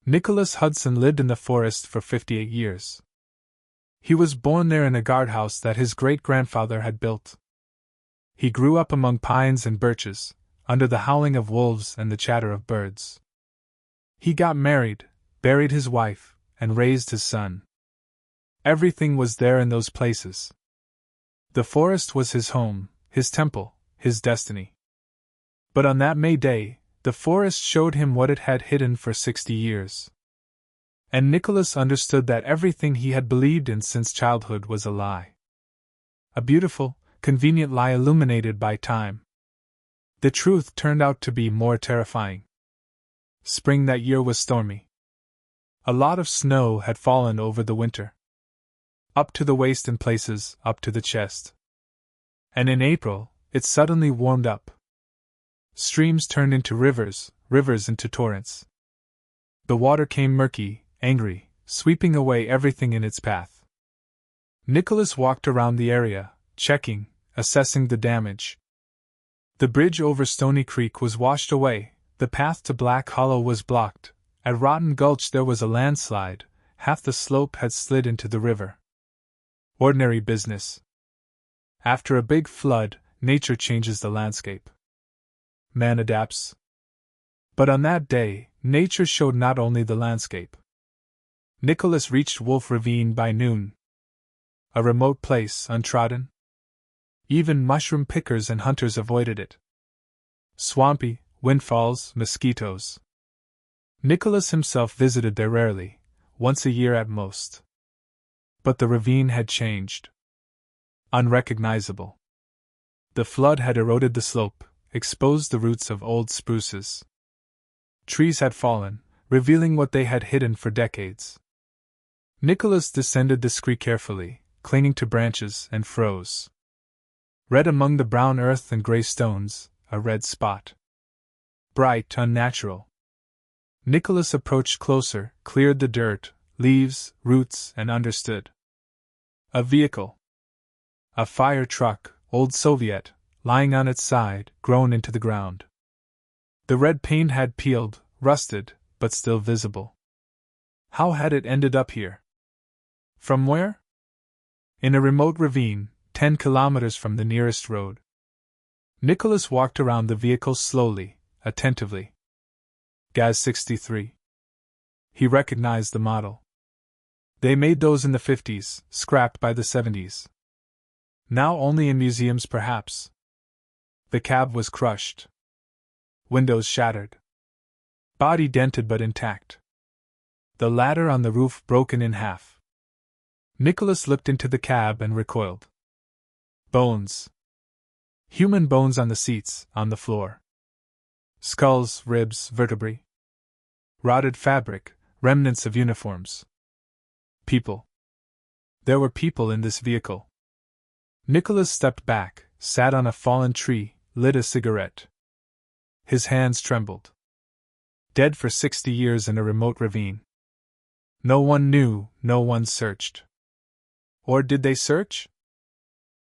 Nicholas Hudson lived in the forest for 58 years. He was born there in a guardhouse that his great-grandfather had built. He grew up among pines and birches, under the howling of wolves and the chatter of birds. He got married, buried his wife, and raised his son. Everything was there in those places. The forest was his home, his temple, his destiny. But on that May day, the forest showed him what it had hidden for 60 years. And Nicholas understood that everything he had believed in since childhood was a lie. A beautiful, convenient lie illuminated by time. The truth turned out to be more terrifying. Spring that year was stormy. A lot of snow had fallen over the winter. Up to the waist in places, up to the chest. And in April, it suddenly warmed up. Streams turned into rivers, rivers into torrents. The water came murky, angry, sweeping away everything in its path. Nicholas walked around the area, checking, assessing the damage. The bridge over Stony Creek was washed away, the path to Black Hollow was blocked, at Rotten Gulch there was a landslide, half the slope had slid into the river. Ordinary business. After a big flood, nature changes the landscape. Man adapts. But on that day, nature showed not only the landscape. Nicholas reached Wolf Ravine by noon. A remote place, untrodden. Even mushroom pickers and hunters avoided it. Swampy, windfalls, mosquitoes. Nicholas himself visited there rarely, once a year at most. But the ravine had changed. Unrecognizable. The flood had eroded the slope, exposed the roots of old spruces. Trees had fallen, revealing what they had hidden for decades. Nicholas descended the scree carefully, clinging to branches, and froze. Red among the brown earth and gray stones, a red spot. Bright, unnatural. Nicholas approached closer, cleared the dirt, leaves, roots, and understood. A vehicle. A fire truck, old Soviet, lying on its side, grown into the ground. The red paint had peeled, rusted, but still visible. How had it ended up here? From where? In a remote ravine, 10 kilometers from the nearest road. Nicholas walked around the vehicle slowly, attentively. Gaz 63. He recognized the model. They made those in the 50s, scrapped by the 70s. Now only in museums perhaps. The cab was crushed. Windows shattered. Body dented but intact. The ladder on the roof broken in half. Nicholas looked into the cab and recoiled. Bones. Human bones on the seats, on the floor. Skulls, ribs, vertebrae. Rotted fabric, remnants of uniforms. People. There were people in this vehicle. Nicholas stepped back, sat on a fallen tree, lit a cigarette. His hands trembled. Dead for 60 years in a remote ravine. No one knew, no one searched. Or did they search?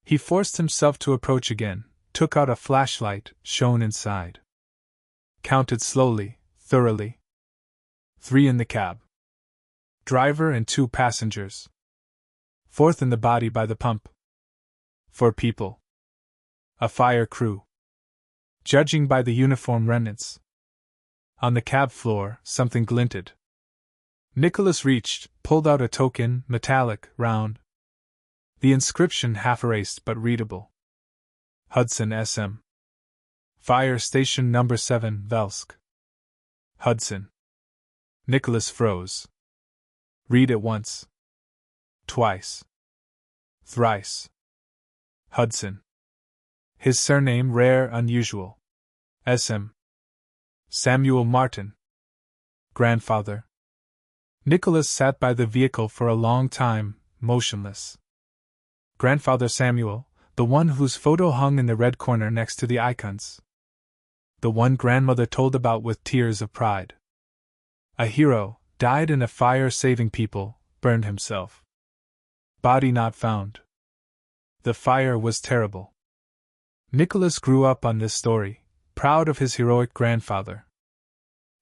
He forced himself to approach again, took out a flashlight, shone inside. Counted slowly, thoroughly. 3 in the cab. Driver and 2 passengers. 4th in the body by the pump. 4 people. A fire crew. Judging by the uniform remnants. On the cab floor, something glinted. Nicholas reached, pulled out a token, metallic, round. The inscription half erased but readable. Hudson SM. Fire Station Number 7, Velsk. Hudson. Nicholas froze. Read it once. Twice. Thrice. Hudson. His surname rare, unusual. SM. Samuel Martin. Grandfather. Nicholas sat by the vehicle for a long time, motionless. Grandfather Samuel, the one whose photo hung in the red corner next to the icons. The one grandmother told about with tears of pride. A hero, died in a fire saving people, burned himself. Body not found. The fire was terrible. Nicholas grew up on this story, proud of his heroic grandfather.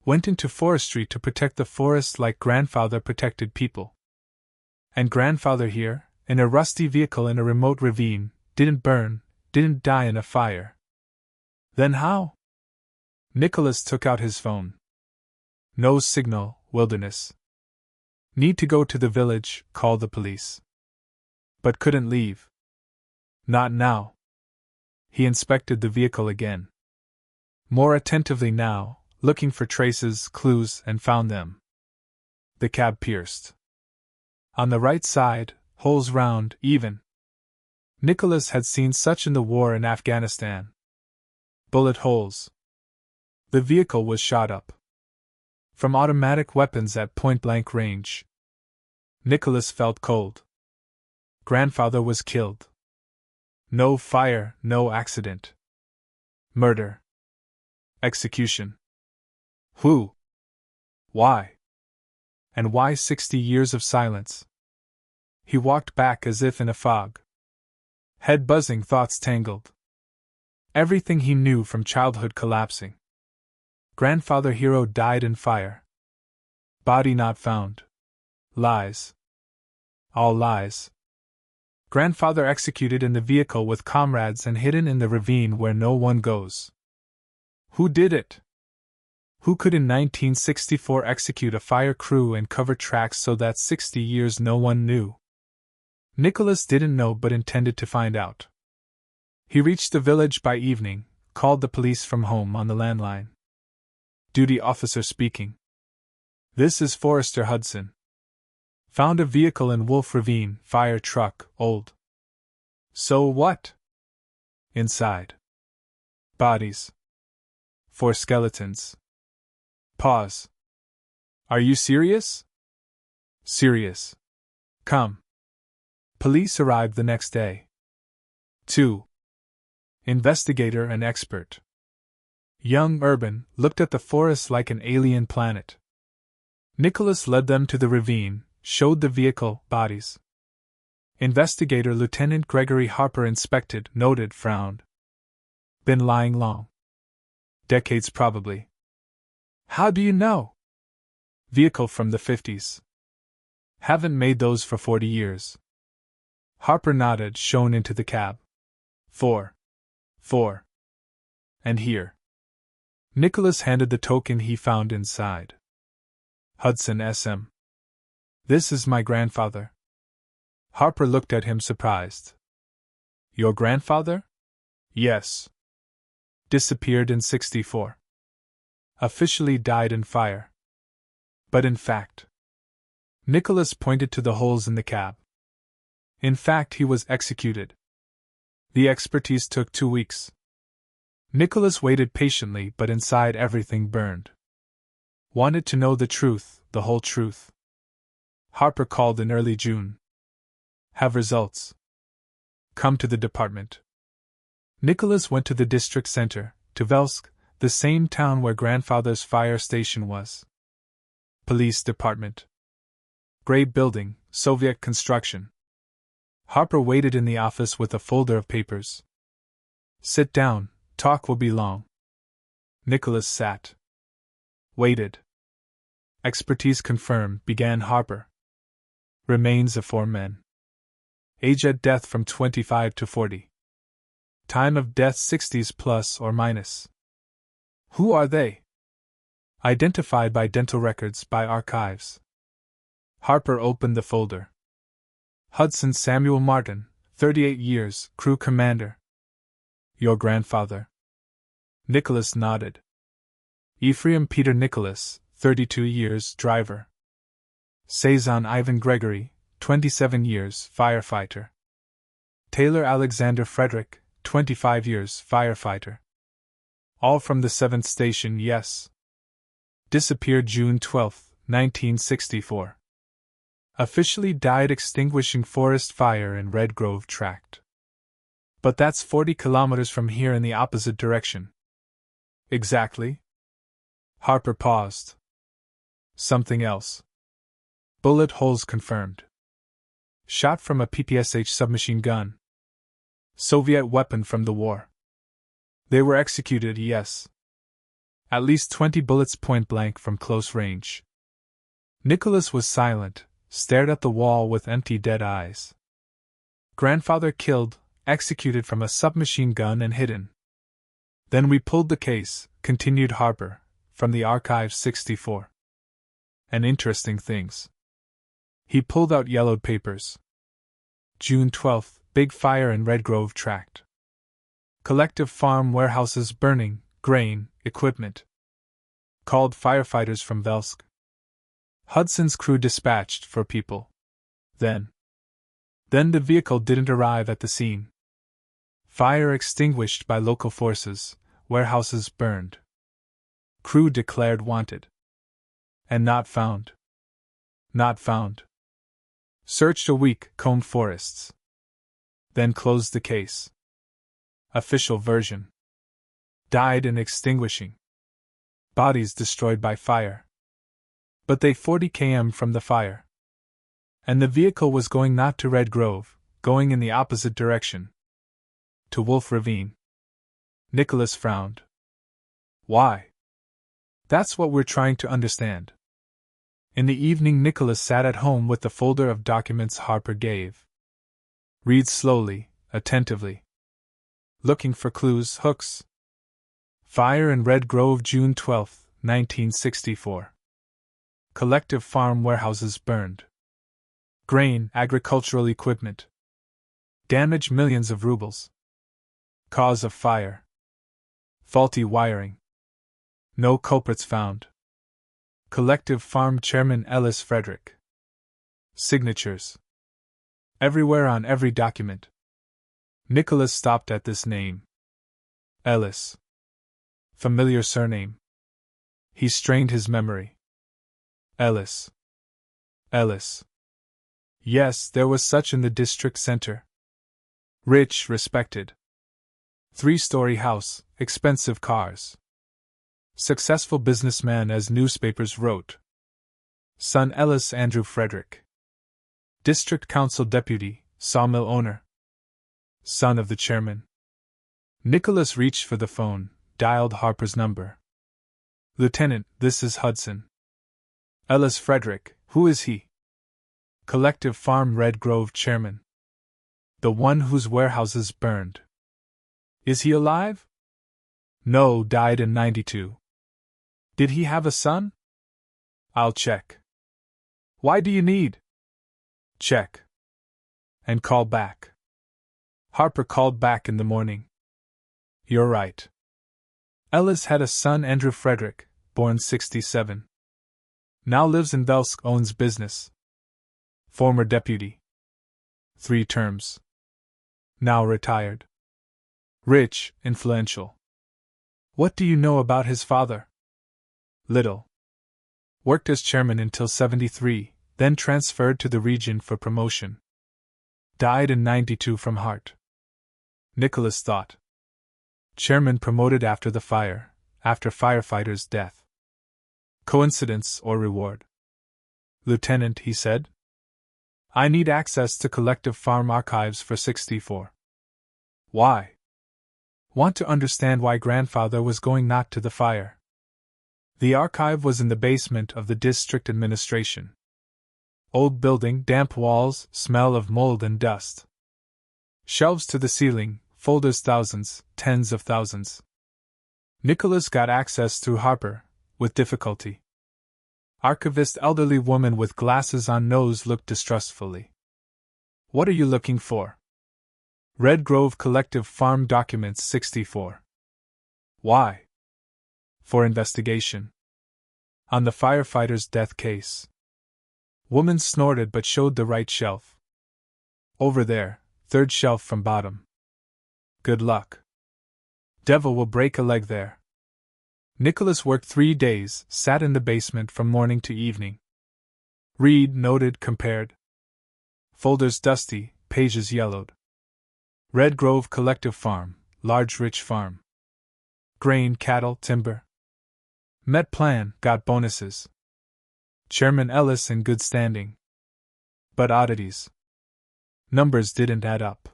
went into forestry to protect the forest like grandfather protected people. And grandfather here, in a rusty vehicle in a remote ravine, didn't burn, didn't die in a fire. Then how? Nicholas took out his phone. No signal, wilderness. Need to go to the village, call the police. But couldn't leave. Not now. He inspected the vehicle again. More attentively now, looking for traces, clues, and found them. The cab pierced. On the right side, holes round, even. Nicholas had seen such in the war in Afghanistan. Bullet holes. The vehicle was shot up. From automatic weapons at point-blank range. Nicholas felt cold. Grandfather was killed. No fire, no accident. Murder. Execution. Who? Why? And why 60 years of silence? He walked back as if in a fog. Head buzzing, thoughts tangled. Everything he knew from childhood collapsing. Grandfather hero died in fire. Body not found. Lies. All lies. Grandfather executed in the vehicle with comrades and hidden in the ravine where no one goes. Who did it? Who could in 1964 execute a fire crew and cover tracks so that 60 years no one knew? Nicholas didn't know but intended to find out. He reached the village by evening, called the police from home on the landline. Duty officer speaking. This is Forrester Hudson. Found a vehicle in Wolf Ravine, fire truck, old. So what? Inside. Bodies. 4 skeletons. Pause. Are you serious? Serious. Come. Police arrived the next day. 2. Investigator and expert. Young Urban looked at the forest like an alien planet. Nicholas led them to the ravine, showed the vehicle, bodies. Investigator Lieutenant Gregory Harper inspected, noted, frowned. Been lying long. Decades probably. How do you know? Vehicle from the 50s. Haven't made those for 40 years. Harper nodded, shown into the cab. 4. And here. Nicholas handed the token he found inside. Hudson SM. This is my grandfather. Harper looked at him surprised. Your grandfather? Yes. Disappeared in 64. Officially died in fire. But in fact. Nicholas pointed to the holes in the cab. In fact, he was executed. The expertise took 2 weeks. Nicholas waited patiently, but inside everything burned. Wanted to know the truth, the whole truth. Harper called in early June. Have results. Come to the department. Nicholas went to the district center, to Velsk, the same town where grandfather's fire station was. Police department. Gray building, Soviet construction. Harper waited in the office with a folder of papers. Sit down, talk will be long. Nicholas sat. Waited. Expertise confirmed, began Harper. Remains of 4 men. Age at death from 25 to 40. Time of death 60s plus or minus. Who are they? Identified by dental records, by archives. Harper opened the folder. Hudson Samuel Martin, 38 years, crew commander. Your grandfather. Nicholas nodded. Ephraim Peter Nicholas, 32 years, driver. Sazon Ivan Gregory, 27 years, firefighter. Taylor Alexander Frederick, 25 years, firefighter. All from the 7th station, yes. Disappeared June 12, 1964. Officially died extinguishing forest fire in Red Grove tract. But that's 40 kilometers from here in the opposite direction. Exactly? Harper paused. Something else. Bullet holes confirmed. Shot from a PPSH submachine gun. Soviet weapon from the war. They were executed, yes. At least 20 bullets point blank from close range. Nicholas was silent, stared at the wall with empty dead eyes. Grandfather killed, executed from a submachine gun and hidden. Then we pulled the case, continued Harper, from the Archive 64. And interesting things. He pulled out yellowed papers. June 12th, big fire in Red Grove tract. Collective farm warehouses burning, grain, equipment. Called firefighters from Velsk. Hudson's crew dispatched for people. Then the vehicle didn't arrive at the scene. Fire extinguished by local forces, warehouses burned. Crew declared wanted. And not found. Not found. Searched a week, combed forests. Then closed the case. Official version. Died in extinguishing. Bodies destroyed by fire. But they 40 km from the fire. And the vehicle was going not to Red Grove, going in the opposite direction. To Wolf Ravine. Nicholas frowned. Why? That's what we're trying to understand. In the evening, Nicholas sat at home with the folder of documents Harper gave. Read slowly, attentively. Looking for clues, hooks. Fire in Red Grove, June 12, 1964. Collective farm warehouses burned. Grain, agricultural equipment. Damage millions of rubles. Cause of fire. Faulty wiring. No culprits found. Collective farm chairman Ellis Frederick. Signatures. Everywhere on every document. Nicholas stopped at this name. Ellis. Familiar surname. He strained his memory. Ellis. Ellis. Yes, there was such in the district center. Rich, respected. 3-story house, expensive cars. Successful businessman, as newspapers wrote. Son Ellis Andrew Frederick. District Council deputy, sawmill owner. Son of the chairman. Nicholas reached for the phone, dialed Harper's number. Lieutenant, this is Hudson. Ellis Frederick, who is he? Collective Farm Red Grove chairman. The one whose warehouses burned. Is he alive? No, died in 92. Did he have a son? I'll check. Why do you need? Check. And call back. Harper called back in the morning. You're right. Ellis had a son, Andrew Frederick, born 67. Now lives in Velsk, owns business. Former deputy. 3 terms. Now retired. Rich, influential. What do you know about his father? Little. Worked as chairman until 73, then transferred to the region for promotion. Died in 92 from heart. Nicholas thought. Chairman promoted after the fire, after firefighter's death. Coincidence or reward? Lieutenant, he said. I need access to collective farm archives for 64. Why? Want to understand why grandfather was going not to the fire. The archive was in the basement of the district administration. Old building, damp walls, smell of mold and dust. Shelves to the ceiling, folders thousands, tens of thousands. Nicholas got access through Harper, with difficulty. Archivist elderly woman with glasses on nose looked distrustfully. What are you looking for? Red Grove Collective Farm Documents 64. Why? For investigation. On the firefighter's death case. Woman snorted but showed the right shelf. Over there, 3rd shelf from bottom. Good luck. Devil will break a leg there. Nicholas worked 3 days, sat in the basement from morning to evening. Read, noted, compared. Folders dusty, pages yellowed. Red Grove Collective Farm, large rich farm. Grain, cattle, timber. Met plan, got bonuses. Chairman Ellis in good standing. But oddities. Numbers didn't add up.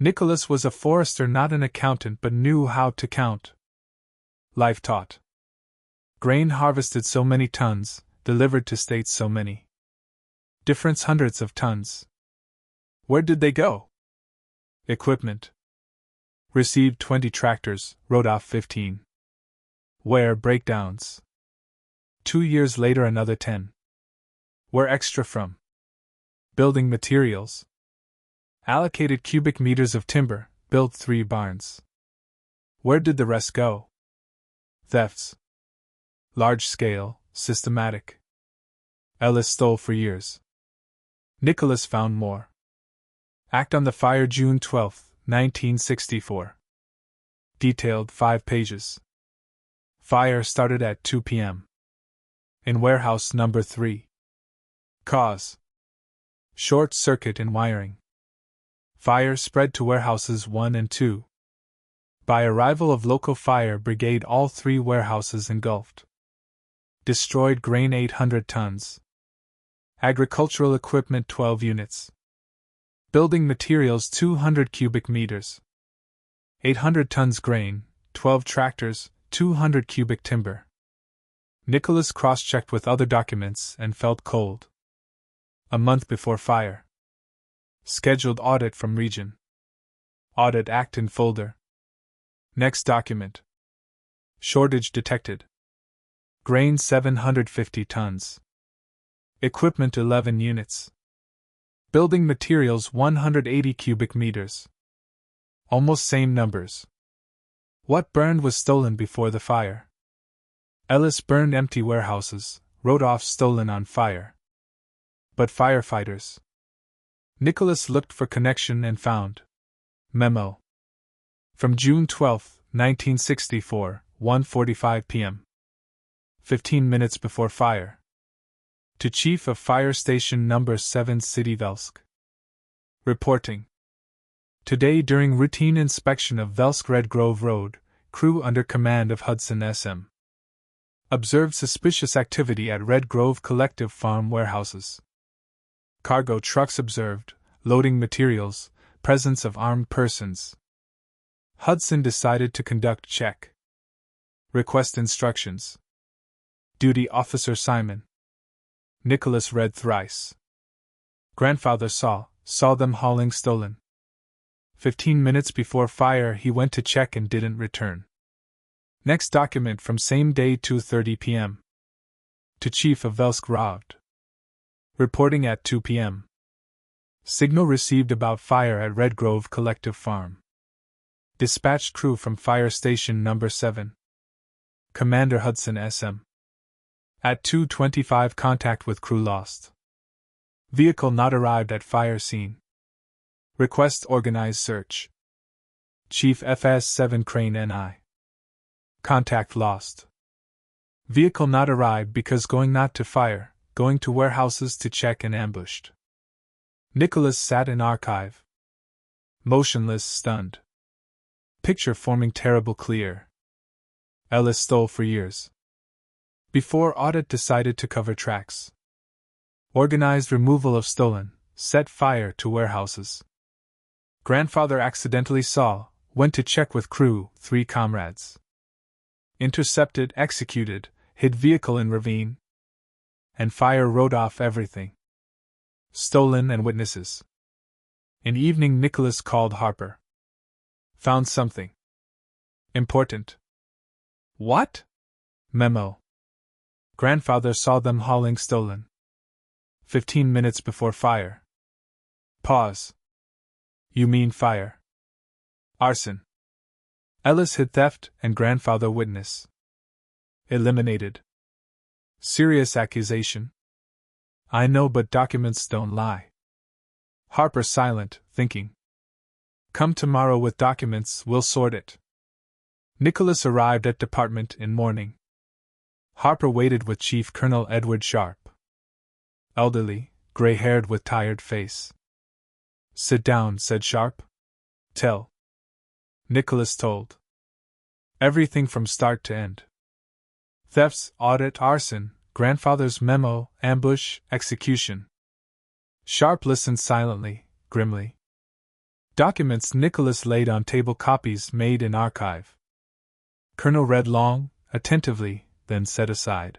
Nicholas was a forester, not an accountant, but knew how to count. Life taught. Grain harvested so many tons, delivered to states so many. Difference hundreds of tons. Where did they go? Equipment. Received 20 tractors, wrote off 15. Where breakdowns. 2 years later another 10. Where extra from? Building materials. Allocated cubic meters of timber, built 3 barns. Where did the rest go? Thefts. Large scale, systematic. Ellis stole for years. Nicholas found more. Act on the Fire, June 12, 1964. Detailed 5 pages. Fire started at 2 p.m. in warehouse number 3. Cause: short circuit in wiring. Fire spread to warehouses 1 and 2. By arrival of local fire brigade, all 3 warehouses engulfed. Destroyed grain 800 tons. Agricultural equipment 12 units. Building materials 200 cubic meters. 800 tons grain, 12 tractors, 200 cubic timber. Nicholas cross-checked with other documents and felt cold. A month before fire. Scheduled audit from region. Audit act in folder. Next document. Shortage detected. Grain 750 tons. Equipment 11 units. Building materials 180 cubic meters. Almost same numbers. What burned was stolen before the fire. Ellis burned empty warehouses, wrote off stolen on fire. But firefighters. Nicholas looked for connection and found. Memo. From June 12, 1964, 1:45 p.m. 15 minutes before fire. To Chief of Fire Station No. 7 City Velsk. Reporting. Today during routine inspection of Velsk Red Grove Road, crew under command of Hudson SM. Observed suspicious activity at Red Grove Collective Farm warehouses. Cargo trucks observed, loading materials, presence of armed persons. Hudson decided to conduct check. Request instructions. Duty Officer Simon. Nicholas read thrice. Grandfather saw them hauling stolen. 15 minutes before fire he went to check and didn't return. Next document from same day 2:30 p.m. To Chief of Velsk robbed. Reporting at 2 p.m. Signal received about fire at Red Grove Collective Farm. Dispatched crew from Fire Station No. 7. Commander Hudson SM. At 2:25 contact with crew lost. Vehicle not arrived at fire scene. Request organized search. Chief FS7 Crane NI. Contact lost. Vehicle not arrived because going not to fire, going to warehouses to check and ambushed. Nicholas sat in archive. Motionless, stunned. Picture forming terrible clear. Ellis stole for years. Before audit decided to cover tracks. Organized removal of stolen, set fire to warehouses. Grandfather accidentally saw, went to check with crew, 3 comrades. Intercepted, executed, hid vehicle in ravine. And fire wrote off everything. Stolen and witnesses. In evening Nicholas called Harper. Found something. Important. What? Memo. Grandfather saw them hauling stolen. 15 minutes before fire. Pause. You mean fire? Arson. Ellis hid theft and grandfather witness. Eliminated. Serious accusation. I know, but documents don't lie. Harper silent, thinking. Come tomorrow with documents, we'll sort it. Nicholas arrived at department in morning. Harper waited with Chief Colonel Edward Sharp. Elderly, gray-haired with tired face. Sit down, said Sharp. Tell. Nicholas told. Everything from start to end. Thefts, audit, arson, grandfather's memo, ambush, execution. Sharp listened silently, grimly. Documents Nicholas laid on table, copies made in archive. Colonel read long, attentively, then set aside.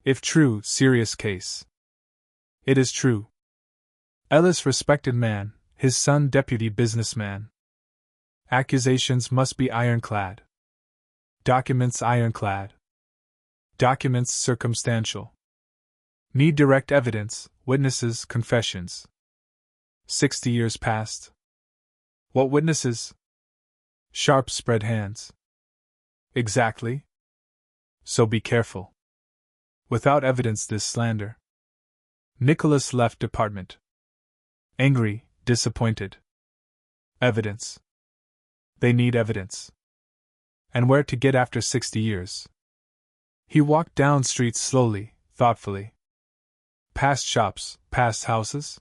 If true, serious case. It is true. Ellis respected man, his son deputy businessman. Accusations must be ironclad. Documents ironclad. Documents circumstantial. Need direct evidence, witnesses, confessions. 60 years passed. What witnesses? Sharp spread hands. Exactly. So be careful. Without evidence this slander. Nicholas left department. Angry, disappointed. Evidence. They need evidence. And where to get after 60 years? He walked down streets slowly, thoughtfully. Past shops, past houses.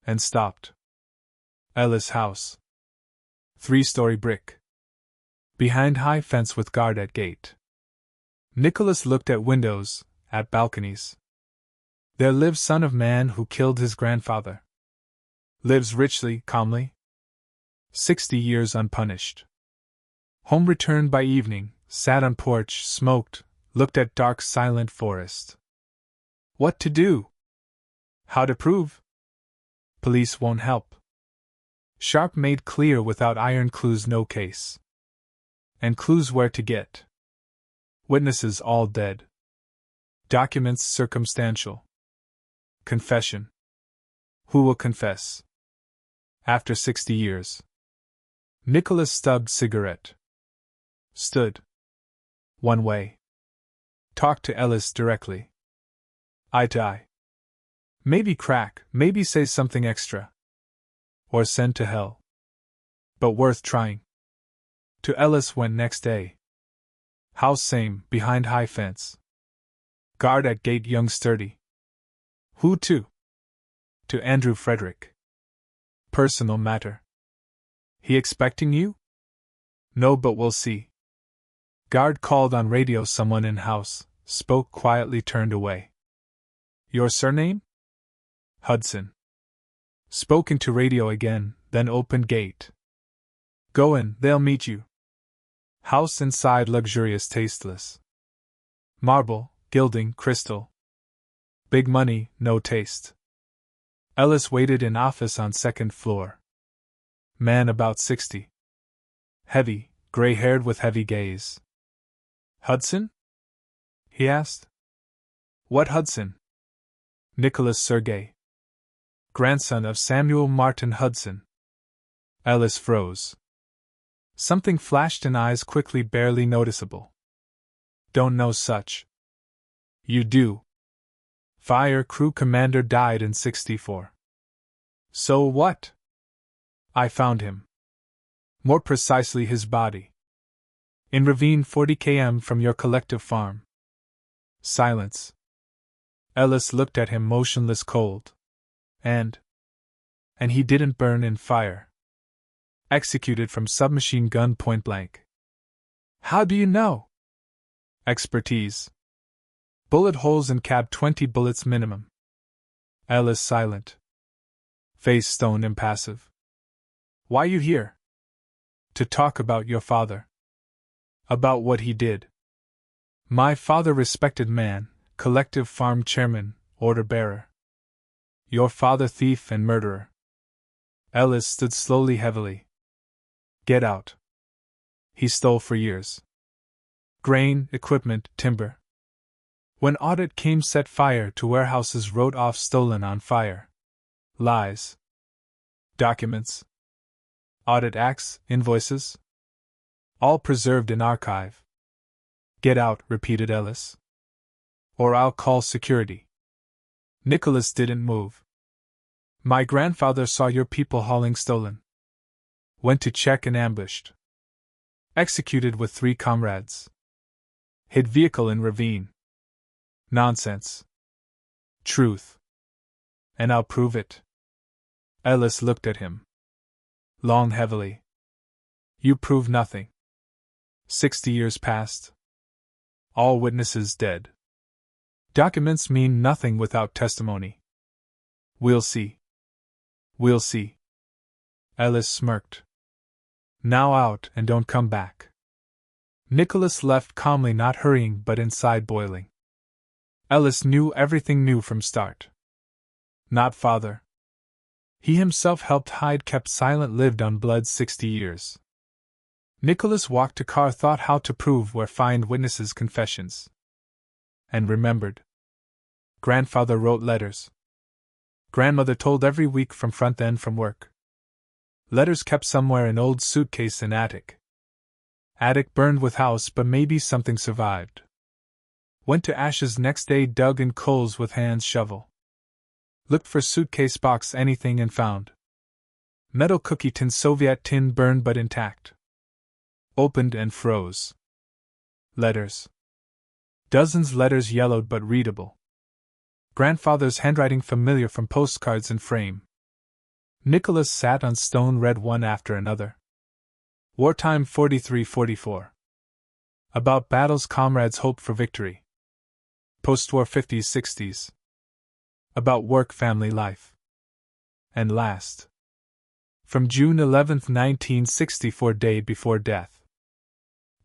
And stopped. Ellis House. 3-story brick. Behind high fence with guard at gate. Nicholas looked at windows, at balconies. There lives son of man who killed his grandfather. Lives richly, calmly. 60 years unpunished. Home returned by evening, sat on porch, smoked, looked at dark silent forest. What to do? How to prove? Police won't help. Sharp made clear without iron clues no case. And clues where to get. Witnesses all dead. Documents circumstantial. Confession. Who will confess? After 60 years. Nicholas stubbed cigarette. Stood. One way. Talk to Ellis directly. Eye to eye. Maybe crack, maybe say something extra. Or send to hell. But worth trying. To Ellis went next day. House same, behind high fence. Guard at gate young sturdy. Who to? To Andrew Frederick. Personal matter. He expecting you? No, but we'll see. Guard called on radio someone in house, spoke quietly, turned away. Your surname? Hudson. Spoke into radio again, then opened gate. Go in, they'll meet you. House inside luxurious, tasteless. Marble, gilding, crystal. Big money, no taste. Ellis waited in office on second floor. Man about 60. Heavy, gray-haired with heavy gaze. Hudson? He asked. What Hudson? Nicholas Sergey. Grandson of Samuel Martin Hudson. Ellis froze. Something flashed in eyes quickly, barely noticeable. Don't know such. You do. Fire crew commander died in 64. So what? I found him. More precisely his body. In ravine 40 km from your collective farm. Silence. Ellis looked at him motionless, cold. And he didn't burn in fire. Executed from submachine gun point blank. How do you know? Expertise. Bullet holes in cab 20 bullets minimum. Ellis silent. Face stone impassive. Why you here? To talk about your father. About what he did. My father respected man, collective farm chairman, order bearer. Your father thief and murderer. Ellis stood slowly, heavily. Get out. He stole for years. Grain, equipment, timber. When audit came, set fire to warehouses, wrote off stolen on fire. Lies. Documents. Audit acts, invoices. All preserved in archive. Get out, repeated Ellis. Or I'll call security. Nicholas didn't move. My grandfather saw your people hauling stolen. Went to check and ambushed. Executed with 3 comrades. Hid vehicle in ravine. Nonsense. Truth. And I'll prove it. Ellis looked at him. Long, heavily. You prove nothing. 60 years passed. All witnesses dead. Documents mean nothing without testimony. We'll see. We'll see. Ellis smirked. Now out and don't come back. Nicholas left calmly, not hurrying but inside boiling. Ellis knew everything new from start. Not father. He himself helped hide, kept silent, lived on blood 60 years. Nicholas walked to car, thought how to prove where, find witnesses, confessions. And remembered. Grandfather wrote letters. Grandmother told every week from front end from work. Letters kept somewhere in old suitcase in attic. Attic burned with house, but maybe something survived. Went to ashes next day, dug in coals with hands, shovel. Looked for suitcase, box, anything, and found. Metal cookie tin, Soviet tin, burned but intact. Opened and froze. Letters. Dozens letters, yellowed but readable. Grandfather's handwriting familiar from postcards in frame. Nicholas sat on stone, read one after another. Wartime 43-44. About battles, comrades' hope for victory. Postwar 50s-60s. About work, family life. And last. From June 11, 1964, day before death.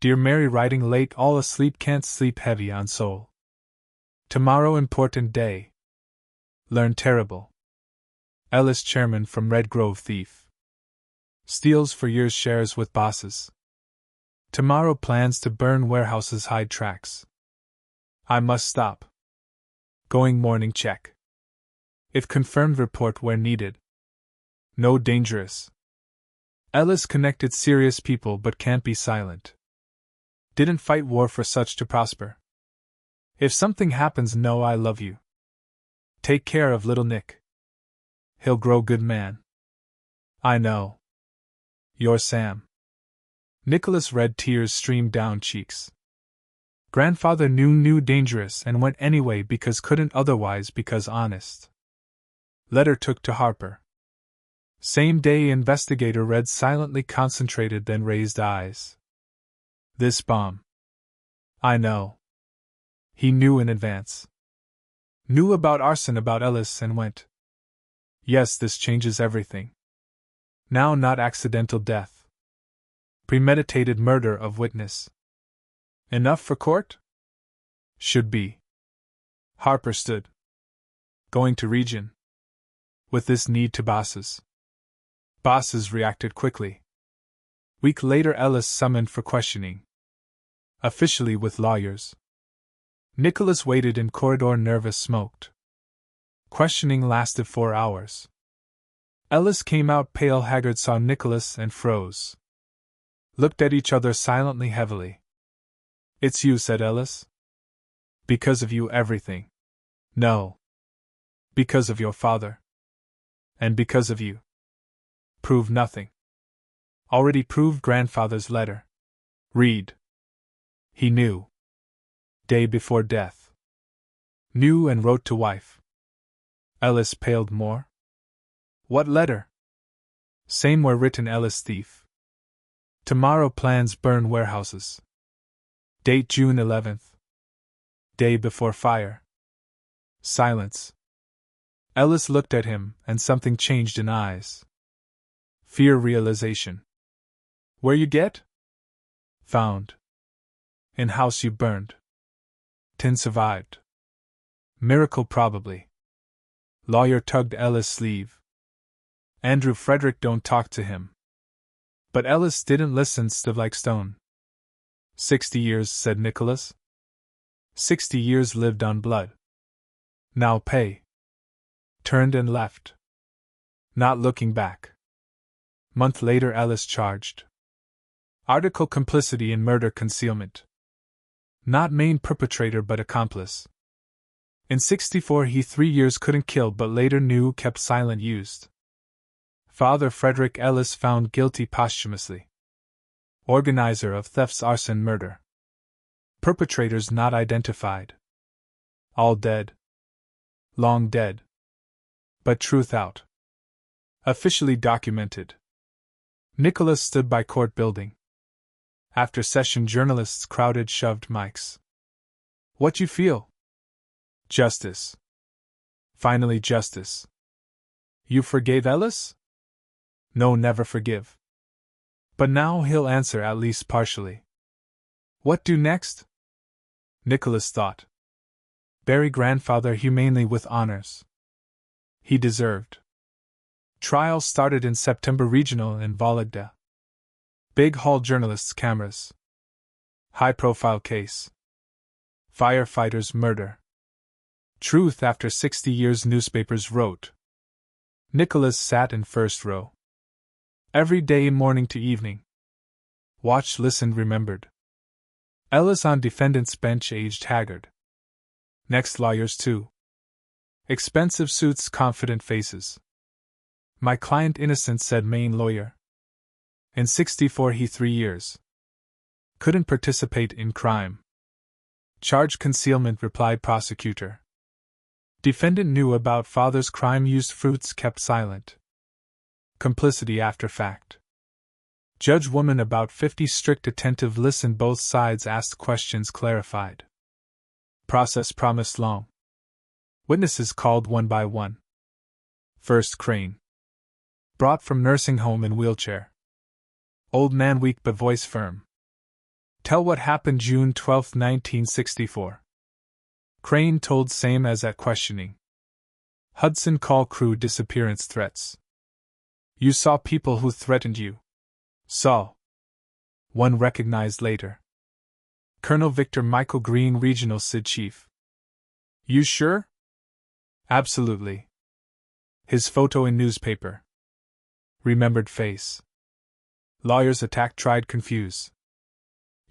Dear Mary, writing late, all asleep, can't sleep, heavy on soul. Tomorrow important day. Learn terrible. Ellis, chairman from Red Grove, thief. Steals for years, shares with bosses. Tomorrow plans to burn warehouses, hide tracks. I must stop. Going morning check. If confirmed, report where needed. No dangerous. Ellis connected serious people but can't be silent. Didn't fight war for such to prosper. If something happens, know I love you. Take care of little Nick. He'll grow good man. I know. Your Sam. Nicholas read, tears streamed down cheeks. Grandfather knew dangerous and went anyway because couldn't otherwise, because honest. Letter took to Harper. Same day, investigator read silently, concentrated, then raised eyes. This bomb. I know. He knew in advance. Knew about arson, about Ellis, and went. Yes, this changes everything. Now not accidental death. Premeditated murder of witness. Enough for court? Should be. Harper stood. Going to region. With this need to bosses. Bosses reacted quickly. Week later, Ellis summoned for questioning. Officially with lawyers. Nicholas waited in corridor, nervous, smoked. Questioning lasted 4 hours. Ellis came out pale, haggard, saw Nicholas and froze. Looked at each other silently, heavily. It's you, said Ellis. Because of you, everything. No. Because of your father. And because of you. Prove nothing. Already proved. Grandfather's letter. Read. He knew. Day before death. Knew and wrote to wife. Ellis paled more. What letter? Same where written, Ellis, thief. Tomorrow plans burn warehouses. Date June 11th. Day before fire. Silence. Ellis looked at him, and something changed in eyes. Fear, realization. Where you get? Found. In house you burned. Tin survived. Miracle, probably. Lawyer tugged Ellis' sleeve. Andrew, Frederick, don't talk to him. But Ellis didn't listen, stood like stone. 60 years, said Nicholas. 60 years lived on blood. Now pay. Turned and left. Not looking back. Month later, Ellis charged. Article, complicity in murder, concealment. Not main perpetrator but accomplice. In 64 he 3 years couldn't kill but later knew, kept silent, used. Father Frederick Ellis found guilty posthumously. Organizer of thefts, arson, murder. Perpetrators not identified. All dead. Long dead. But truth out. Officially documented. Nicholas stood by court building. After session, journalists crowded, shoved mics. What you feel? Justice. Finally, justice. You forgave Ellis? No, never forgive. But now he'll answer, at least partially. What do next? Nicholas thought. Bury grandfather humanely with honors. He deserved. Trial started in September. Regional in Vologda. Big hall, journalists, cameras. High-profile case. Firefighters' murder. Truth after 60 years, newspapers wrote. Nicholas sat in first row. Every day, morning to evening. Watched, listened, remembered. Ellis on defendant's bench, aged, haggard. Next, lawyers too. Expensive suits, confident faces. My client innocent, said main lawyer. In 64 he 3 years. Couldn't participate in crime. Charge concealment, replied prosecutor. Defendant knew about father's crime, used fruits, kept silent. Complicity after fact. Judge, woman about 50, strict, attentive, listened, both sides, asked questions, clarified. Process promised long. Witnesses called one by one. First, Crane. Brought from nursing home in wheelchair. Old man weak but voice firm. Tell what happened June 12, 1964. Crane told same as at questioning. Hudson call crew disappearance threats. You saw people who threatened you. Saw. One recognized later. Colonel Victor Michael Green, Regional SID Chief. You sure? Absolutely. His photo in newspaper. Remembered face. Lawyers attack, tried, confuse.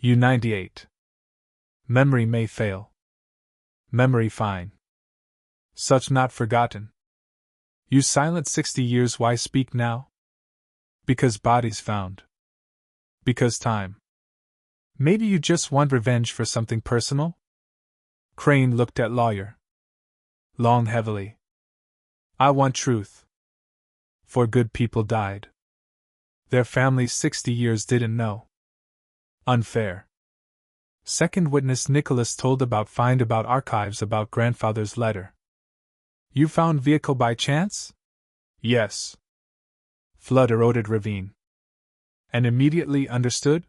U-98. Memory may fail. Memory fine. Such not forgotten. You silent 60 years, why speak now? Because bodies found. Because time. Maybe you just want revenge for something personal? Crane looked at lawyer. Long, heavily. I want truth. For good people died. Their families 60 years didn't know. Unfair. Second witness, Nicholas told about find about archives about grandfather's letter. You found vehicle by chance? Yes. Flood eroded ravine. And immediately understood?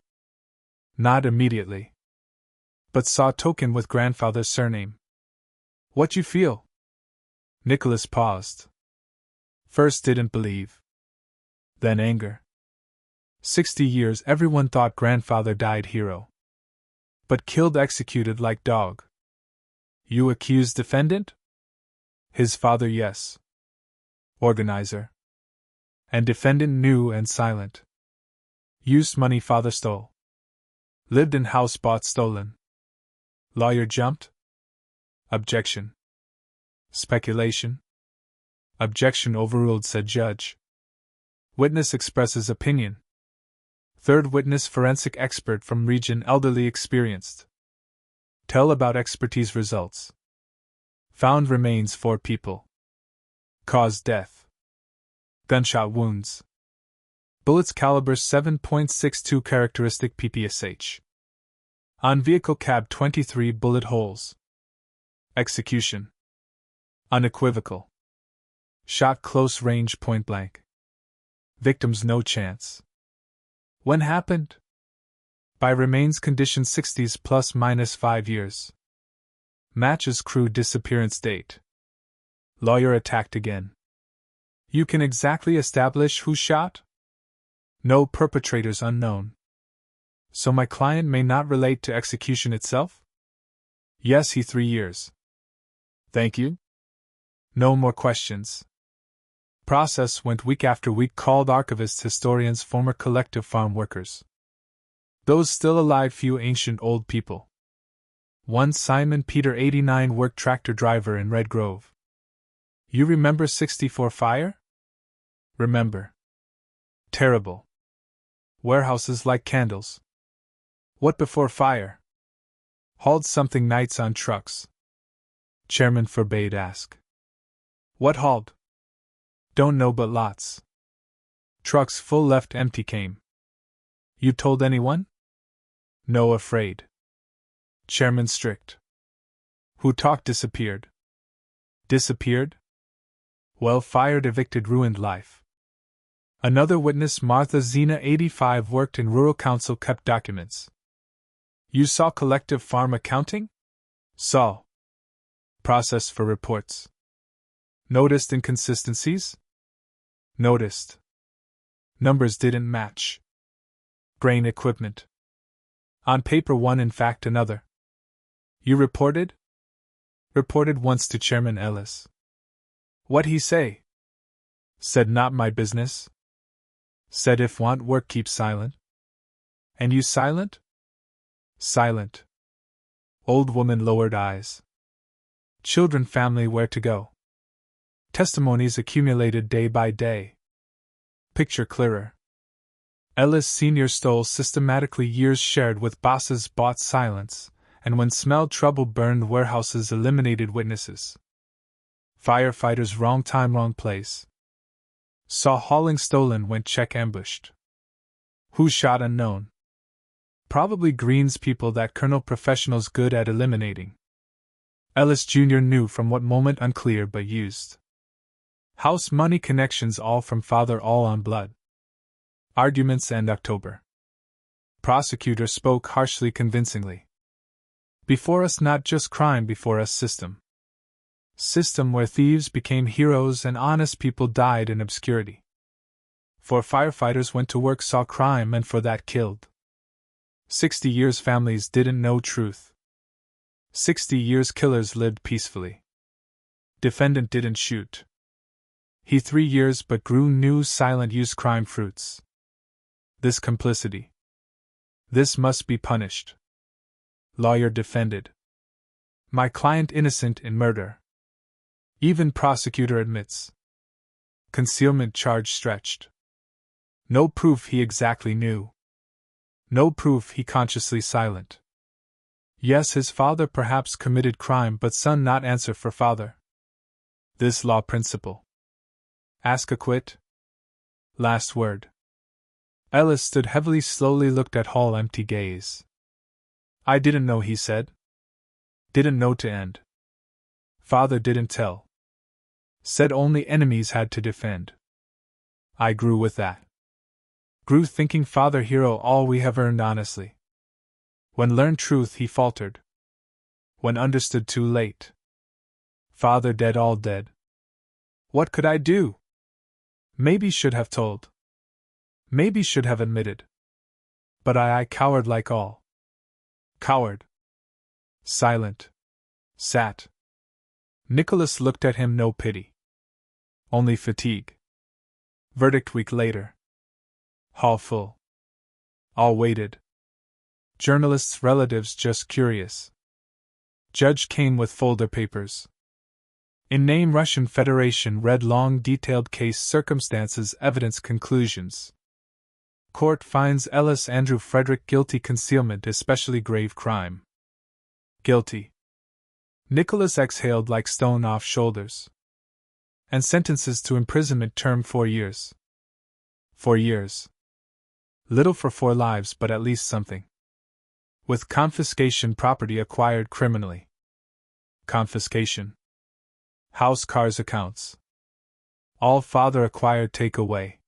Not immediately. But saw token with grandfather's surname. What you feel? Nicholas paused. First didn't believe. Then anger. 60 years everyone thought grandfather died hero. But killed, executed like dog. You accuse defendant? His father, yes. Organizer. And defendant knew and silent. Used money father stole. Lived in house bought stolen. Lawyer jumped? Objection. Speculation? Objection overruled, said judge. Witness expresses opinion. Third witness, forensic expert from region, elderly, experienced. Tell about expertise results. Found remains 4 people. Cause death. Gunshot wounds. Bullets caliber 7.62, characteristic PPSH. On vehicle cab 23 bullet holes. Execution. Unequivocal. Shot close range, point blank. Victims no chance. When happened? By remains condition 60s plus minus 5 years. Matches crew disappearance date. Lawyer attacked again. You can exactly establish who shot? No, perpetrators unknown. So my client may not relate to execution itself? Yes, he 3 years. Thank you. No more questions. Process went week after week, called archivists, historians, former collective farm workers. Those still alive, few ancient old people. One Simon Peter, 89, worked tractor driver in Red Grove. You remember 64 fire? Remember. Terrible. Warehouses like candles. What before fire? Hauled something nights on trucks. Chairman forbade ask. What hauled? Don't know, but lots. Trucks full left empty came. You told anyone? No, afraid. Chairman strict. Who talked disappeared. Disappeared? Well, fired, evicted, ruined life. Another witness, Martha Zena, 85, worked in rural council, kept documents. You saw collective farm accounting? Saw. Process for reports. Noticed inconsistencies? Noticed. Numbers didn't match. Grain equipment. On paper one, in fact another. You reported? Reported once to Chairman Ellis. What'd he say? Said not my business. Said if want work keep silent. And you silent? Silent. Old woman lowered eyes. Children, family, where to go? Testimonies accumulated day by day. Picture clearer. Ellis Sr. stole systematically years shared with bosses, bought silence, and when smelled trouble burned warehouses, eliminated witnesses. Firefighters, wrong time, wrong place. Saw hauling stolen, went check ambushed. Who shot unknown. Probably Green's people, that colonel, professionals good at eliminating. Ellis Jr. knew from what moment, unclear, but used. House money connections, all from father, all on blood. Arguments end October. Prosecutor spoke harshly, convincingly. Before us not just crime, before us system. System where thieves became heroes and honest people died in obscurity. For firefighters went to work, saw crime, and for that killed. 60 years families didn't know truth. 60 years killers lived peacefully. Defendant didn't shoot. He 3 years but grew new, silent, used crime fruits. This complicity. This must be punished. Lawyer defended. My client innocent in murder. Even prosecutor admits. Concealment charge stretched. No proof he exactly knew. No proof he consciously silent. Yes, his father perhaps committed crime, but son not answer for father. This law principle. Ask acquit. Last word. Ellis stood heavily, slowly looked at Hall, empty gaze. I didn't know, he said. Didn't know to end. Father didn't tell. Said only enemies had to defend. I grew with that. Grew thinking father hero, all we have earned honestly. When learned truth he faltered. When understood too late. Father dead, all dead. What could I do? Maybe should have told. Maybe should have admitted. But I coward like all. Coward. Silent. Sat. Nicholas looked at him, no pity. Only fatigue. Verdict week later. Hall full. All waited. Journalists, relatives just curious. Judge came with folder papers. In name Russian Federation, read long detailed case circumstances, evidence, conclusions. Court finds Ellis Andrew Frederick guilty, concealment especially grave crime. Guilty. Nicholas exhaled like stone off shoulders. And sentences to imprisonment term 4 years. 4 years. Little for 4 lives, but at least something. With confiscation, property acquired criminally. Confiscation. House, cars, accounts. All father acquired take away.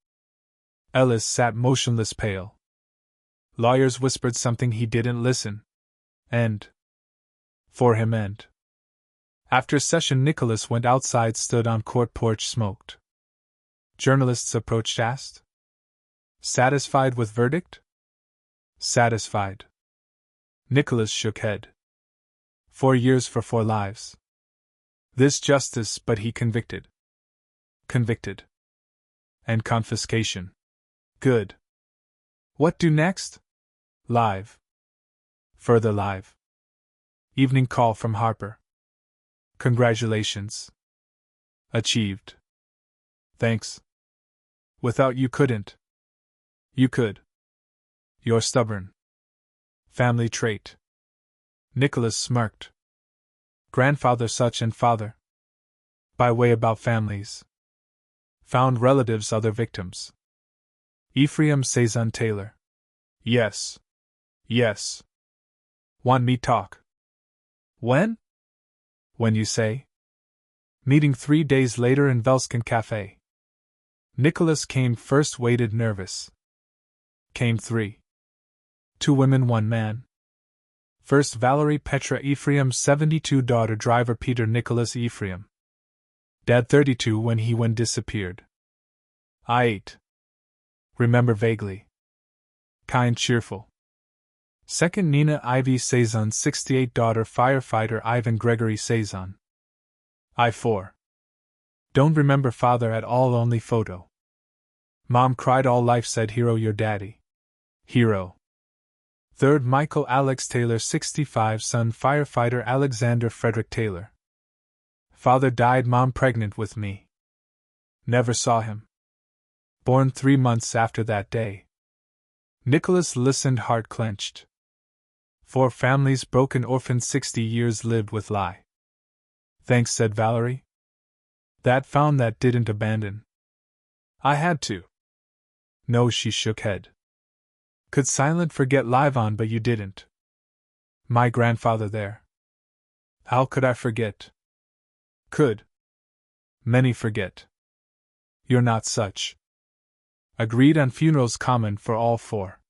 Ellis sat motionless, pale. Lawyers whispered something, he didn't listen. End. For him, end. After session, Nicholas went outside, stood on court porch, smoked. Journalists approached, asked. Satisfied with verdict? Satisfied. Nicholas shook head. 4 years for 4 lives. This justice, but he convicted. Convicted. And confiscation. Good. What do next? Live. Further live. Evening call from Harper. Congratulations. Achieved. Thanks. Without you couldn't. You could. You're stubborn. Family trait. Nicholas smirked. Grandfather such and father. By way about families. Found relatives, other victims. Ephraim Cezanne Taylor. Yes. Yes. Want me talk? When? When you say. Meeting 3 days later in Velskin Cafe. Nicholas came first, waited nervous. Came 3. 2 women, 1 man. First Valerie Petra Ephraim 72, daughter driver Peter Nicholas Ephraim. Dad 32 when he went disappeared. I 8. Remember vaguely. Kind, cheerful. Second Nina Ivy Saison 68, daughter firefighter Ivan Gregory Saison. I 4. Don't remember father at all, only photo. Mom cried all life, said Hero your daddy. Hero. Third Michael Alex Taylor 65, son firefighter Alexander Frederick Taylor. Father died, mom pregnant with me. Never saw him. Born 3 months after that day. Nicholas listened, heart clenched. 4 families broken, orphan 60 years lived with lie. Thanks, said Valerie. That found that didn't abandon. I had to. No, she shook head. Could silent forget live on, but you didn't. My grandfather there. How could I forget? Could. Many forget. You're not such. Agreed on funerals common for all 4.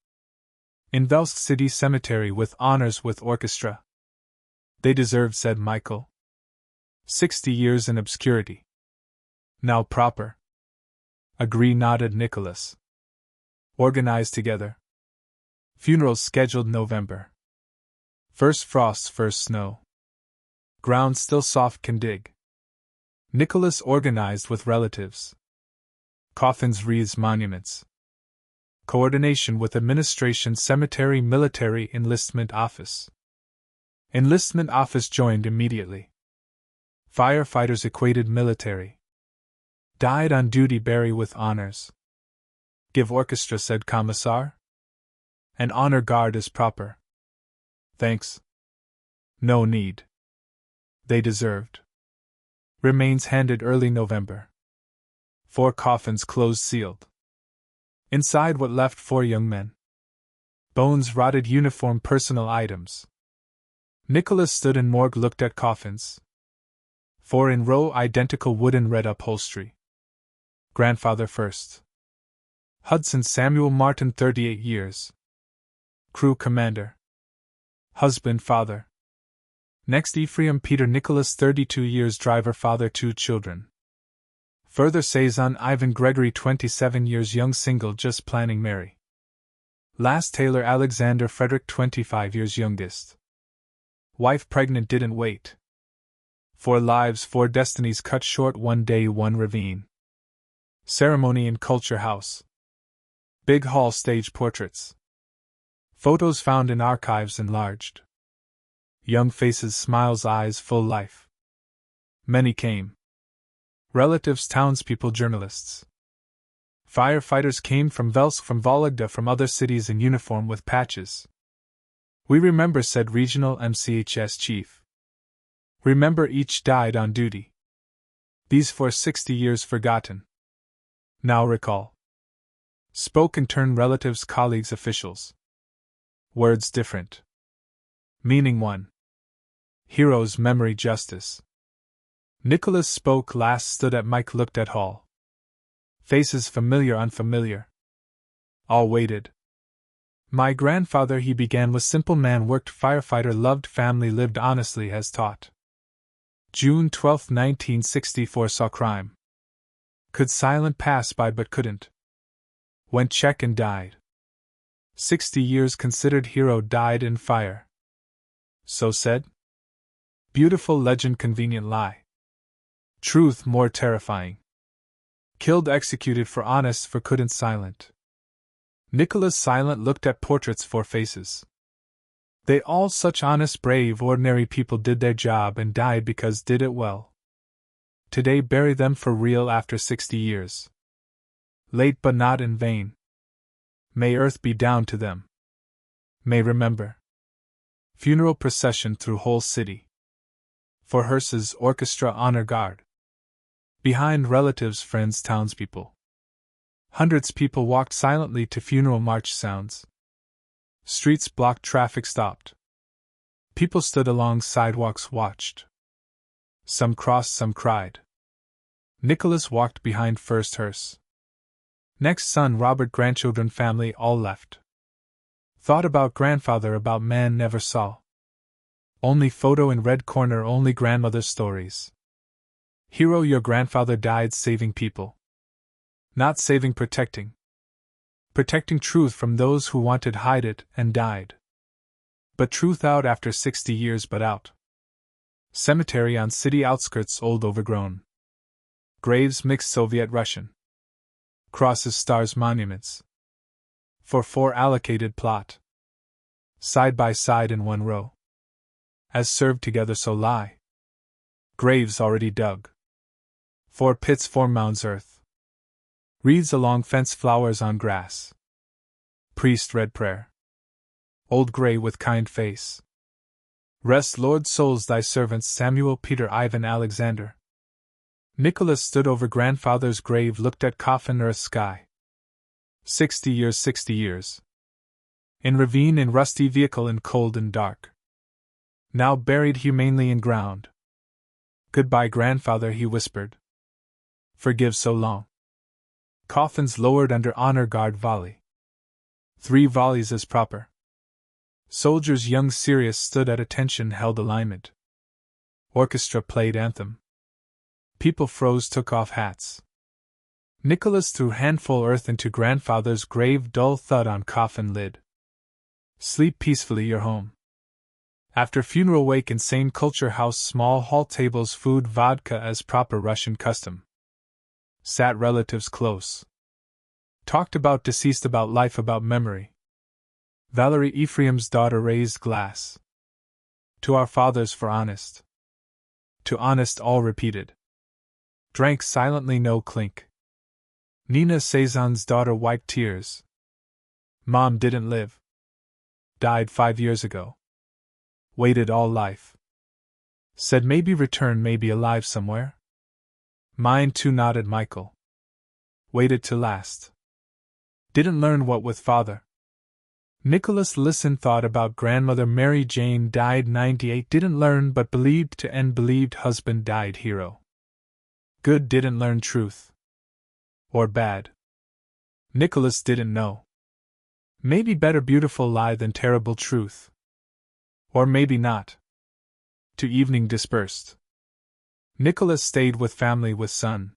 In Velsk City Cemetery with honors with orchestra. They deserved, said Michael. 60 years in obscurity. Now proper. Agree, nodded Nicholas. Organized together. Funerals scheduled November. First frosts, first snow. Ground still soft, can dig. Nicholas organized with relatives. Coffins, wreaths, monuments. Coordination with administration, cemetery, military, enlistment office. Enlistment office joined immediately. Firefighters equated military. Died on duty, bury with honors. Give orchestra, said Commissar. An honor guard is proper. Thanks. No need. They deserved. Remains handed early November. 4 coffins closed, sealed. Inside what left 4 young men. Bones, rotted uniform, personal items. Nicholas stood in morgue, looked at coffins. 4 in row, identical wooden red upholstery. Grandfather first. Hudson Samuel Martin 38 years. Crew commander. Husband, father. Next Ephraim Peter Nicholas 32 years, driver, father, 2 children. Further Saison Ivan Gregory 27 years, young, single, just planning marry. Last Taylor Alexander Frederick 25 years, youngest. Wife pregnant, didn't wait. 4 lives, 4 destinies cut short, 1 day, 1 ravine. Ceremony in Culture House. Big hall, stage portraits. Photos found in archives enlarged. Young faces, smiles, eyes, full life. Many came. Relatives, townspeople, journalists. Firefighters came from Velsk, from Vologda, from other cities in uniform with patches. We remember, said regional MCHS chief. Remember, each died on duty. These for 60 years forgotten. Now recall. Spoke in turn relatives, colleagues, officials. Words different. Meaning one. Heroes, memory, justice. Nicholas spoke last, stood at Mike, looked at Hall. Faces familiar, unfamiliar. All waited. My grandfather, he began, was simple man, worked firefighter, loved family, lived honestly as taught. June 12, 1964, saw crime. Could silent pass by but couldn't. Went check and died. 60 years considered hero, died in fire. So said? Beautiful legend, convenient lie. Truth more terrifying. Killed, executed for honest, for couldn't silent. Nicholas silent looked at portraits, 4 faces. They all such honest, brave, ordinary people, did their job and died because did it well. Today bury them for real after 60 years. Late but not in vain. May earth be down to them. May remember. Funeral procession through whole city. For hearses, orchestra, honor guard. Behind relatives, friends, townspeople. Hundreds people walked silently to funeral march sounds. Streets blocked, traffic stopped. People stood along sidewalks, watched. Some crossed, some cried. Nicholas walked behind first hearse. Next son, Robert, grandchildren, family, all left. Thought about grandfather, about man never saw. Only photo in red corner, only grandmother's stories. Hero, your grandfather died saving people. Not saving, protecting. Protecting truth from those who wanted hide it and died. But truth out after 60 years, but out. Cemetery on city outskirts, old, overgrown. Graves mixed Soviet Russian. Crosses, stars, monuments. For 4 allocated plot. Side by side in 1 row. As served together so lie. Graves already dug. 4 pits, 4 mounds, earth. Wreaths along fence, flowers on grass. Priest read prayer. Old gray with kind face. Rest, Lord, souls thy servants Samuel, Peter, Ivan, Alexander. Nicholas stood over grandfather's grave, looked at coffin, earth, sky. 60 years, 60 years. In ravine, in rusty vehicle, in cold and dark. Now buried humanely in ground. Goodbye, grandfather, he whispered. Forgive so long. Coffins lowered under honor guard volley. 3 volleys as proper. Soldiers young serious stood at attention, held alignment. Orchestra played anthem. People froze, took off hats. Nicholas threw handful earth into grandfather's grave, dull thud on coffin lid. Sleep peacefully, your home. After funeral wake, insane culture house, small hall tables, food, vodka as proper Russian custom. Sat relatives close. Talked about deceased, about life, about memory. Valerie, Ephraim's daughter, raised glass. To our fathers for honest. To honest, all repeated. Drank silently, no clink. Nina, Cezanne's daughter, wiped tears. Mom didn't live. Died 5 years ago. Waited all life. Said maybe return, maybe alive somewhere. Mine too, nodded Michael. Waited to last. Didn't learn what with father. Nicholas listened, thought about grandmother Mary Jane, died 98, didn't learn but believed to end, believed husband died hero. Good, didn't learn truth. Or bad. Nicholas didn't know. Maybe better beautiful lie than terrible truth. Or maybe not. To evening dispersed. Nicholas stayed with family, with son.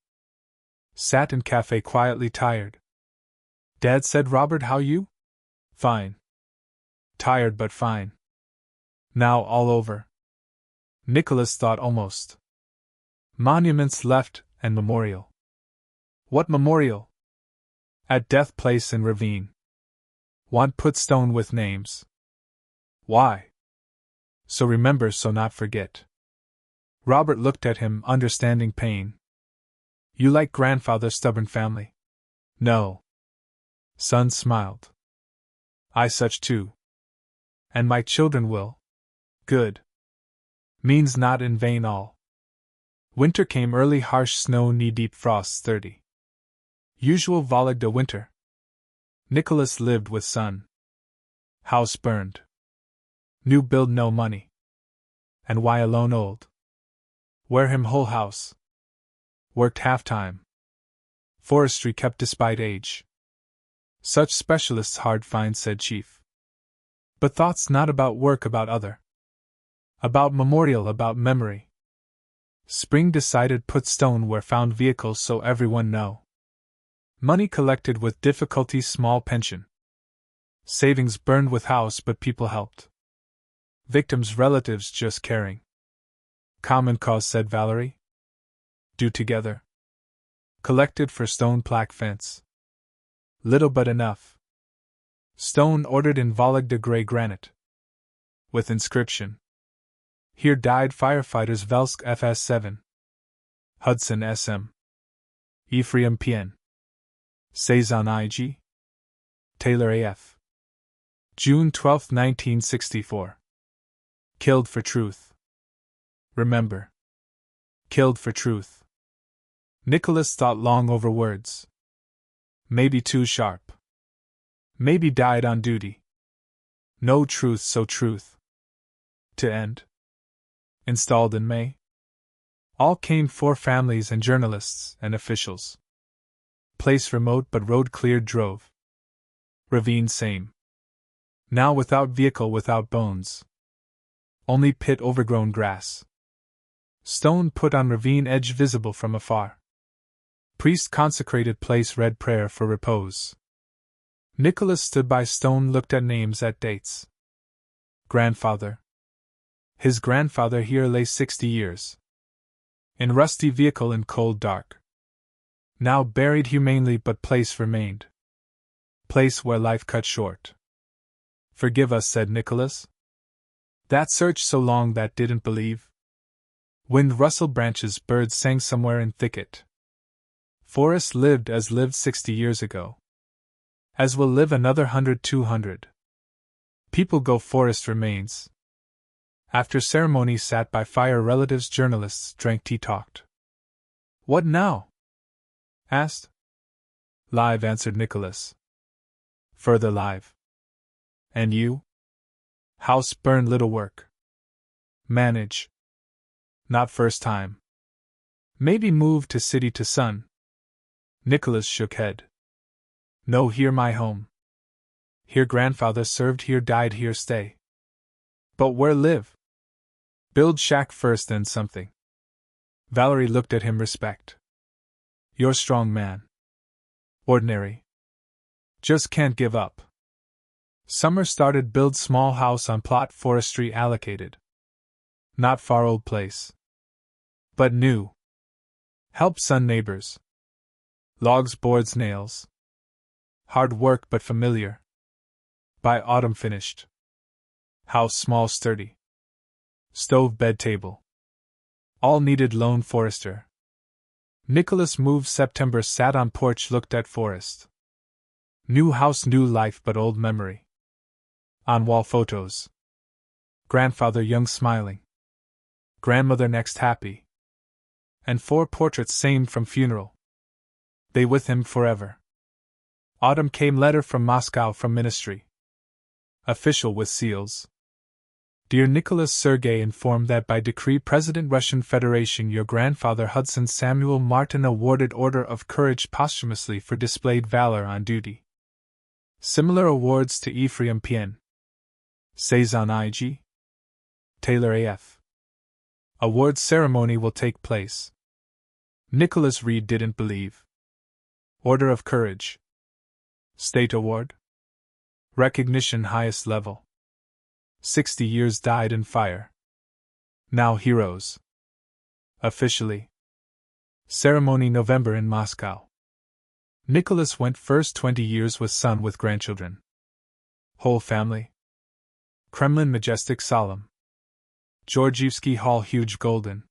Sat in cafe quietly, tired. Dad said, Robert, how you? Fine. Tired but fine. Now all over. Nicholas thought, almost. Monuments left, and memorial. What memorial? At death place in ravine. Want put stone with names. Why? So remember, so not forget. Robert looked at him, understanding pain. You like grandfather's stubborn family? No. Son smiled. I such too. And my children will. Good. Means not in vain all. Winter came early, harsh snow, knee-deep frosts 30. Usual Vologda winter. Nicholas lived with son. House burned. New build, no money. And why alone old? Wear him whole house. Worked half-time. Forestry kept despite age. Such specialists hard find, said chief. But thoughts not about work, about other. About memorial, about memory. Spring decided, put stone where found, vehicles so everyone know. Money collected with difficulty, small pension. Savings burned with house, but people helped. Victims' relatives just caring. Common cause, said Valerie. Do together. Collected for stone plaque fence. Little but enough. Stone ordered in Vologda, gray granite. With inscription. Here died firefighters Velsk FS7. Hudson SM. Ephraim PN. Cezanne IG. Taylor AF. June 12, 1964. Killed for truth. Remember. Killed for truth. Nicholas thought long over words. Maybe too sharp. Maybe died on duty. No truth, so truth. To end. Installed in May. All came 4 families and journalists and officials. Place remote but road cleared, drove. Ravine same. Now without vehicle, without bones. Only pit overgrown grass. Stone put on ravine edge visible from afar. Priest consecrated place read prayer for repose. Nicholas stood by stone, looked at names, at dates. Grandfather. His grandfather here lay 60 years. In rusty vehicle in cold dark. Now buried humanely, but place remained. Place where life cut short. Forgive us, said Nicholas. That search so long that didn't believe. Wind rustled branches, birds sang somewhere in thicket. Forest lived as lived 60 years ago. As will live another 100, 200. People go, forest remains. After ceremony sat by fire relatives, journalists, drank tea, talked. What now? Asked. Live, answered Nicholas. Further live. And you? House burn, little work. Manage. Not first time. Maybe move to city to sun. Nicholas shook head. No, here my home. Here grandfather served, here died, here stay. But where live? Build shack first, then something. Valerie looked at him, respect. You're strong man. Ordinary. Just can't give up. Summer started build small house on plot forestry allocated. Not far, old place. But new. Help son neighbors. Logs, boards, nails. Hard work but familiar. By autumn finished. House small, sturdy. Stove, bed, table. All needed, lone forester. Nicholas moved September, sat on porch, looked at forest. New house, new life, but old memory. On wall photos. Grandfather young, smiling. Grandmother next, happy. And 4 portraits, same from funeral. They with him forever. Autumn came letter from Moscow, from ministry. Official with seals. Dear Nicholas, Sergei informed that by decree President Russian Federation your grandfather Hudson Samuel Martin awarded Order of Courage posthumously for displayed valor on duty. Similar awards to Ephraim Pien. Cezanne IG. Taylor AF. Award ceremony will take place. Nicholas Reed didn't believe. Order of Courage. State award. Recognition highest level. 60 years died in fire. Now heroes. Officially. Ceremony November in Moscow. Nicholas went first, 20 years with son with grandchildren. Whole family. Kremlin majestic, solemn. Georgievsky Hall huge, golden.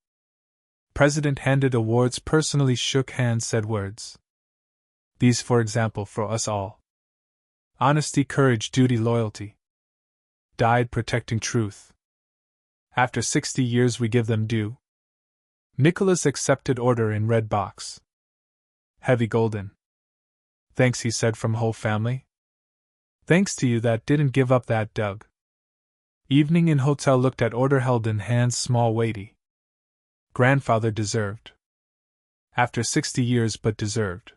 President handed awards, personally shook hands, said words. These, for example, for us all. Honesty, courage, duty, loyalty. Died protecting truth. After 60 years we give them due. Nicholas accepted order in red box. Heavy golden. Thanks, he said, from whole family. Thanks to you that didn't give up that Doug. Evening in hotel, looked at order held in hands, small, weighty. Grandfather deserved. After 60 years, but deserved.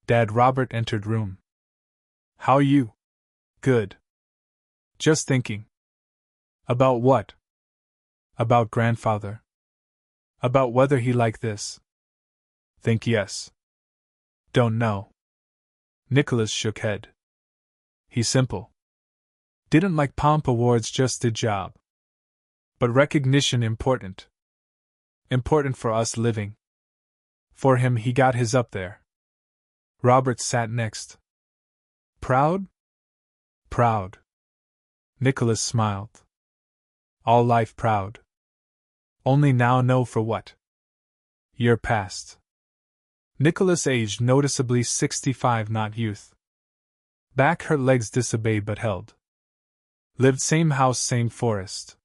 Dad Robert entered room. How you? Good. Just thinking. About what? About grandfather. About whether he like this. Think yes. Don't know. Nicholas shook head. He simple. Didn't like pomp, awards, just did job. But recognition important. Important for us living. For him, he got his up there. Robert sat next. Proud? Proud. Nicholas smiled. All life proud. Only now know for what. Year passed. Nicholas aged noticeably, 65, not youth. Back hurt, legs disobeyed but held. Lived same house, same forest.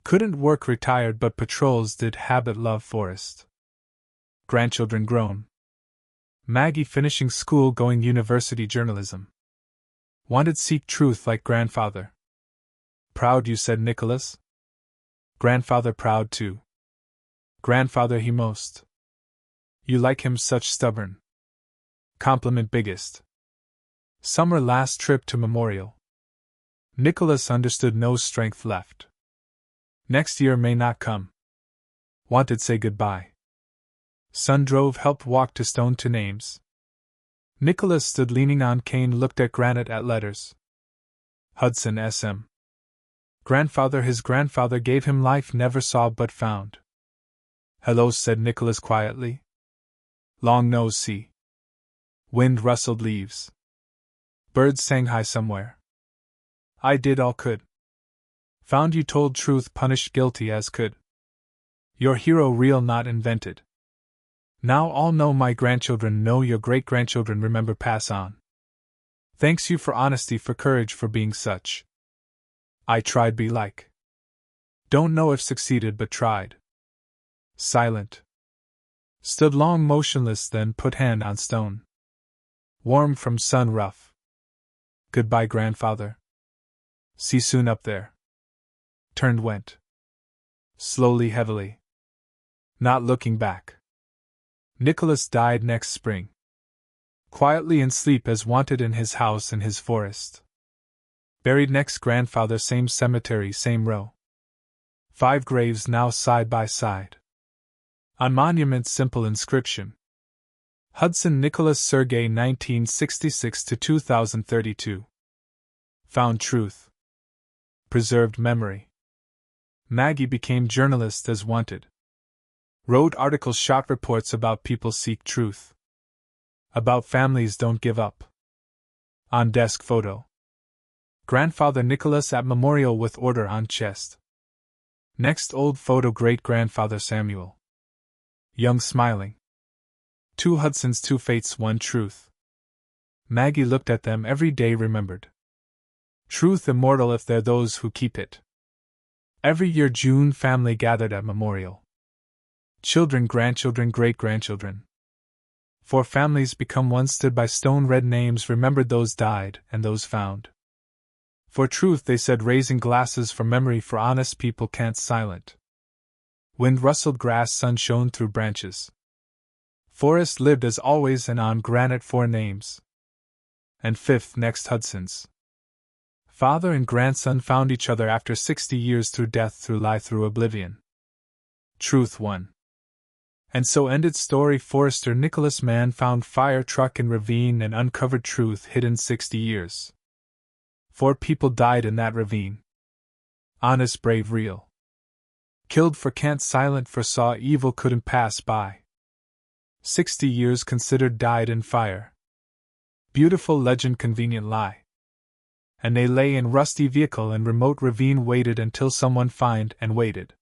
Couldn't work, retired, but patrols did, habit, love forest. Grandchildren grown. Maggie finishing school, going university, journalism. Wanted seek truth like grandfather. Proud, you said, Nicholas? Grandfather proud too. Grandfather he most. You like him such stubborn. Compliment biggest. Summer last trip to Memorial. Nicholas understood, no strength left. Next year may not come. Wanted say goodbye. Son drove helped walk to stone to names. Nicholas stood leaning on cane, looked at granite, at letters. Hudson SM. Grandfather, his grandfather gave him life, never saw but found. Hello, said Nicholas quietly. Long no see. Wind rustled leaves. Birds sang high somewhere. I did all could. Found you, told truth, punished guilty as could. Your hero real, not invented. Now all know, my grandchildren know, your great-grandchildren remember, pass on. Thanks you for honesty, for courage, for being such. I tried be like. Don't know if succeeded, but tried. Silent. Stood long motionless, then put hand on stone. Warm from sun rough. Goodbye, grandfather. See soon up there. Turned, went. Slowly, heavily. Not looking back. Nicholas died next spring. Quietly in sleep as wanted in his house in his forest. Buried next grandfather, same cemetery, same row. 5 graves now side by side. On monument simple inscription. Hudson Nicholas Sergei 1966 to 2032. Found truth. Preserved memory. Maggie became journalist as wanted. Wrote articles, shot reports about people seek truth. About families don't give up. On desk photo. Grandfather Nicholas at memorial with order on chest. Next old photo, great-grandfather Samuel. Young, smiling. 2 Hudsons, 2 fates, 1 truth. Maggie looked at them every day, remembered. Truth immortal if they're those who keep it. Every year June family gathered at memorial. Children, grandchildren, great-grandchildren. 4 families become one, stood by stone, read names, remembered those died and those found. For truth, they said, raising glasses for memory, for honest people can't silent. Wind rustled grass, sun shone through branches. Forest lived as always, and on granite 4 names. And 5th next Hudson's. Father and grandson found each other after 60 years, through death, through lie, through oblivion. Truth won. And so ended story. Forester Nicholas Mann found fire truck in ravine and uncovered truth hidden 60 years. 4 people died in that ravine. Honest, brave, real. Killed for can't silent, for saw evil couldn't pass by. 60 years considered died in fire. Beautiful legend, convenient lie. And they lay in rusty vehicle in remote ravine, waited until someone find, and waited.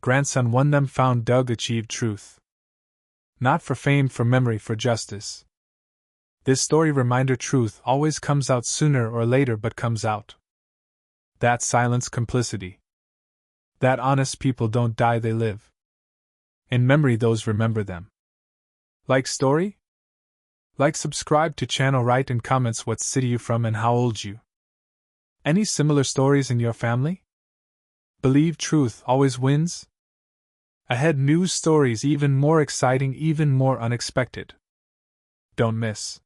Grandson won them, found, dug, achieved truth. Not for fame, for memory, for justice. This story reminder, truth always comes out sooner or later, but comes out. That silence, complicity. That honest people don't die, they live. In memory, those remember them. Like story? Like, subscribe to channel, write in comments what city you from and how old you. Any similar stories in your family? Believe truth always wins? Ahead, news stories even more exciting, even more unexpected. Don't miss.